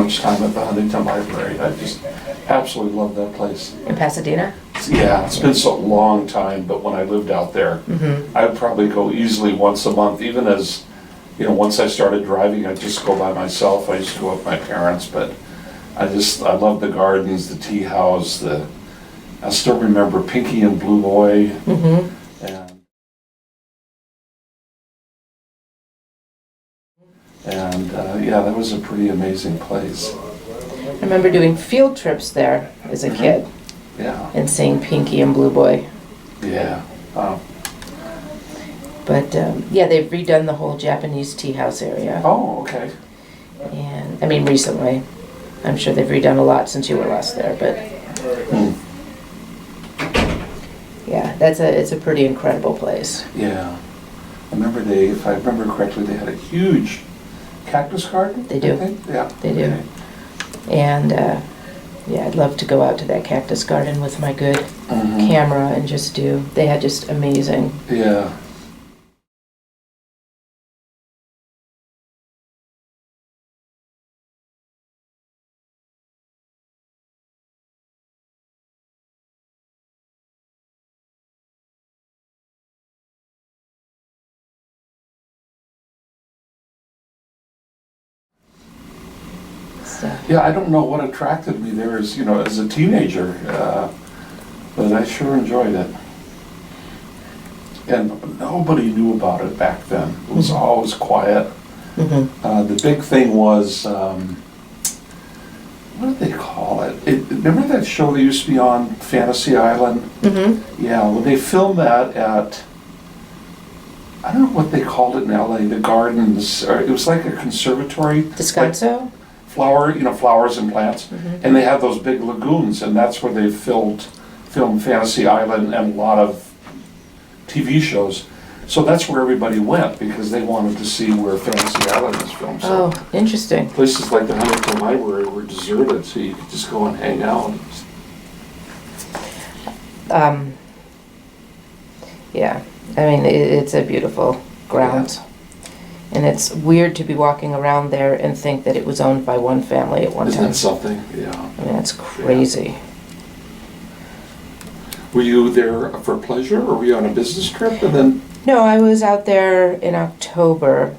much time at the Huntington Library. I just absolutely love that place. In Pasadena? Yeah, it's been so long time, but when I lived out there, I would probably go easily once a month, even as, once I started driving, I'd just go by myself. I used to go with my parents, but I love the gardens, the tea house, I still remember Pinky and Blue Boy. And yeah, that was a pretty amazing place. I remember doing field trips there as a kid. Yeah. And seeing Pinky and Blue Boy. Yeah. But yeah, they've redone the whole Japanese tea house area. Oh, okay. And I mean, recently. I'm sure they've redone a lot since you were last there, but yeah, it's a pretty incredible place. Yeah. I remember if I remember correctly, they had a huge cactus garden. They do. I think? Yeah. They do. And yeah, I'd love to go out to that cactus garden with my good camera and they had just amazing. Yeah. Yeah, I don't know what attracted me there as a teenager, but I sure enjoyed it. And nobody knew about it back then. It was always quiet. The big thing was, what did they call it? Remember that show that used to be on Fantasy Island? Yeah, when they filmed that at, I don't know what they called it in LA, the gardens, or it was like a conservatory. Descanso? Flowers and plants, and they had those big lagoons, and that's where they filmed Fantasy Island and a lot of TV shows. So that's where everybody went because they wanted to see where Fantasy Island was filmed. So oh, interesting. places like the Huntington Library were deserted, so you could just go and hang out. Yeah, I mean it's a beautiful grounds. Yeah. And it's weird to be walking around there and think that it was owned by one family at one time. Isn't that something? Yeah. I mean, that's crazy. Yeah. Were you there for pleasure, or were you on a business trip? And then? No, I was out there in October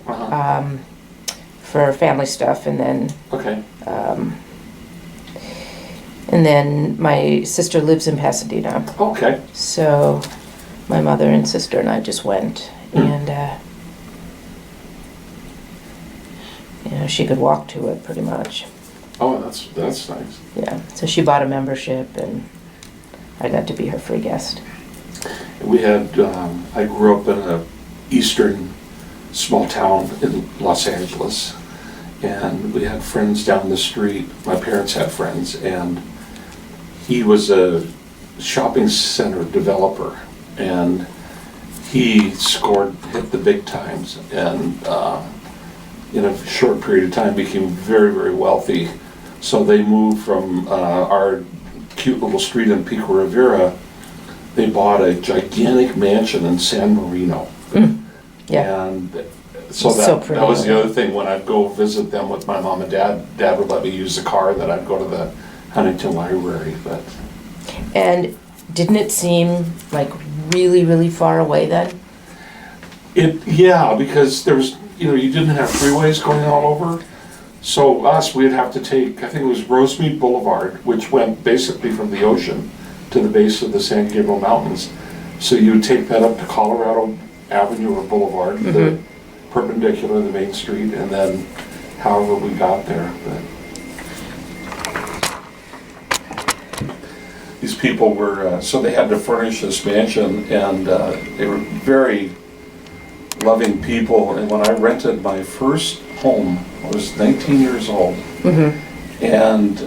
for family stuff, and then. Okay. And then my sister lives in Pasadena. Okay. So my mother and sister and I just went, and. She could walk to it pretty much. Oh, that's nice. Yeah, so she bought a membership and I got to be her free guest. We had, I grew up in a eastern small town in Los Angeles, and we had friends down the street. My parents had friends, and he was a shopping center developer, and he hit the big times, and in a short period of time became very, very wealthy. So they moved from our cute little street in Pico Rivera. They bought a gigantic mansion in San Marino. Yeah. And so that was the other thing. When I'd go visit them with my mom and dad would let me use the car, and then I'd go to the Huntington Library. And didn't it seem like really, really far away then? Yeah, because there was, you didn't have freeways going all over. So we'd have to take, I think it was Rosemead Boulevard, which went basically from the ocean to the base of the San Gabriel Mountains. So you would take that up to Colorado Avenue or Boulevard, the perpendicular to the main street, and then however we got there. But these people were, so they had to furnish this mansion, and they were very loving people. And when I rented my first home, I was 19 years old, and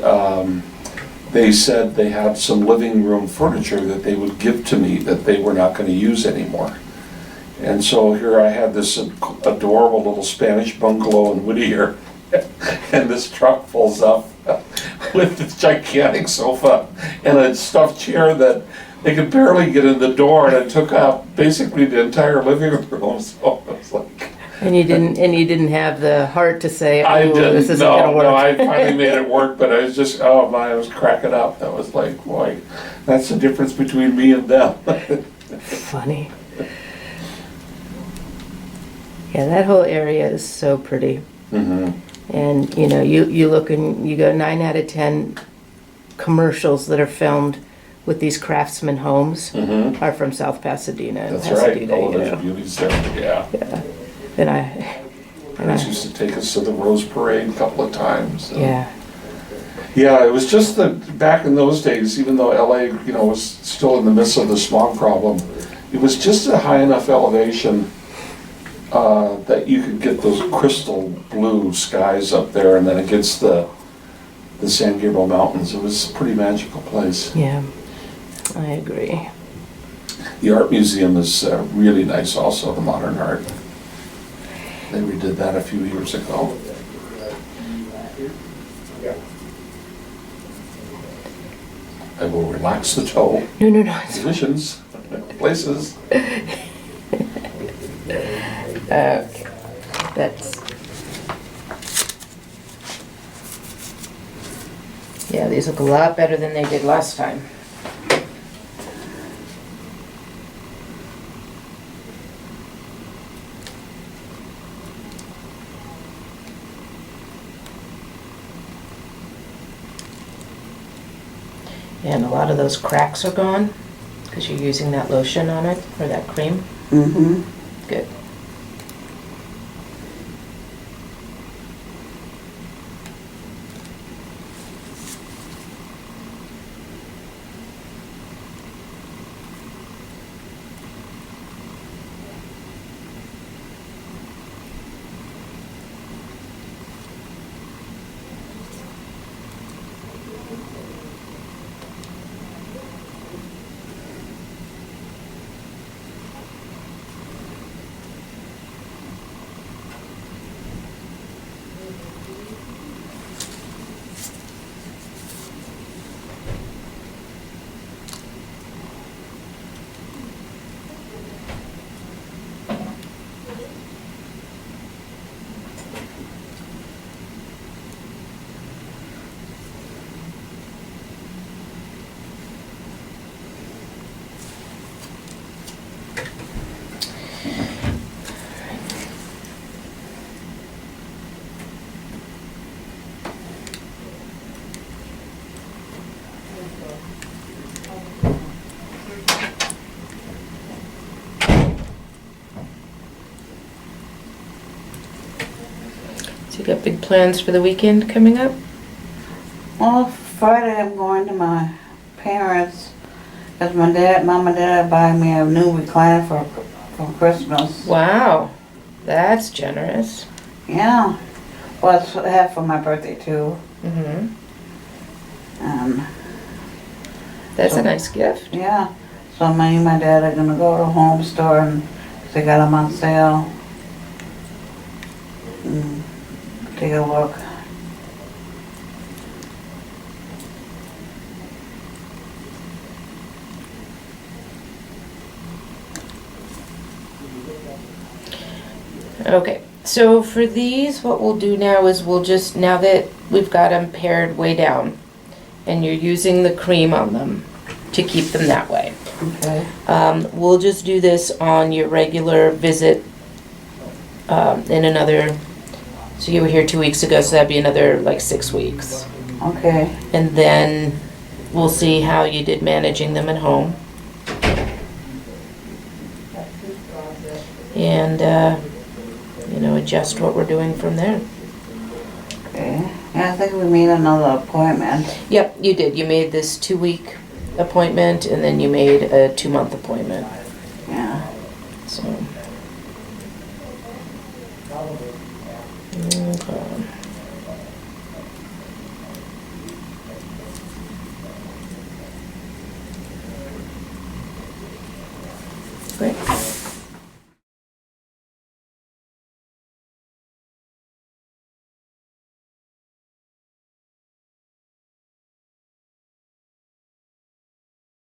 they said they had some living room furniture that they would give to me that they were not going to use anymore. And so here I had this adorable little Spanish bungalow in Whittier, and this truck pulls up with this gigantic sofa and a stuffed chair that they could barely get in the door, and it took up basically the entire living room. So I was like, And you didn't have the heart to say, I "Oh, didn't. this isn't gonna work." No, I finally made it work, but I was just, oh my, I was cracking up. That was like, boy, that's the difference between me and them. Funny. Yeah, that whole area is so pretty. Mm-hmm. And you look and you go 9 out of 10 commercials that are filmed with these craftsman homes Mm-hmm. are from South Pasadena. And That's right. Pasadena, Oh, there's beauties there. Yeah. Yeah. And Parents used to take us to the Rose Parade a couple of times. And yeah. yeah, it was just that back in those days, even though LA, was still in the midst of the smog problem, it was just a high enough elevation that you could get those crystal blue skies up there, and then against the San Gabriel Mountains. It was a pretty magical place. Yeah, I agree. The art museum is really nice also, the modern art. They redid that a few years ago. I will relax the toe. No. Positions, places. Yeah, these look a lot better than they did last time. And a lot of those cracks are gone because you're using that lotion on it, or that cream. Mm-hmm. Good. So you got big plans for the weekend coming up? Well, Friday I'm going to my parents because mom and dad buy me a new recliner for Christmas. Wow, that's generous. Yeah. Well, it's half for my birthday too. Mm-hmm. Um, That's So- a nice gift. yeah. So me and my dad are gonna go to Home Store and they got them on sale. And take a look. Okay, so for these, what we'll do now is we'll just, now that we've got them pared way down, and you're using the cream on them to keep them that way, Okay. we'll just do this on your regular visit in another, so you were here 2 weeks ago, so that'd be another like 6 weeks. Okay. And then we'll see how you did managing them at home. And, adjust what we're doing from there. Okay. Yeah, I think we made another appointment. Yep, you did. You made this 2-week appointment, and then you made a 2-month appointment. Yeah. So,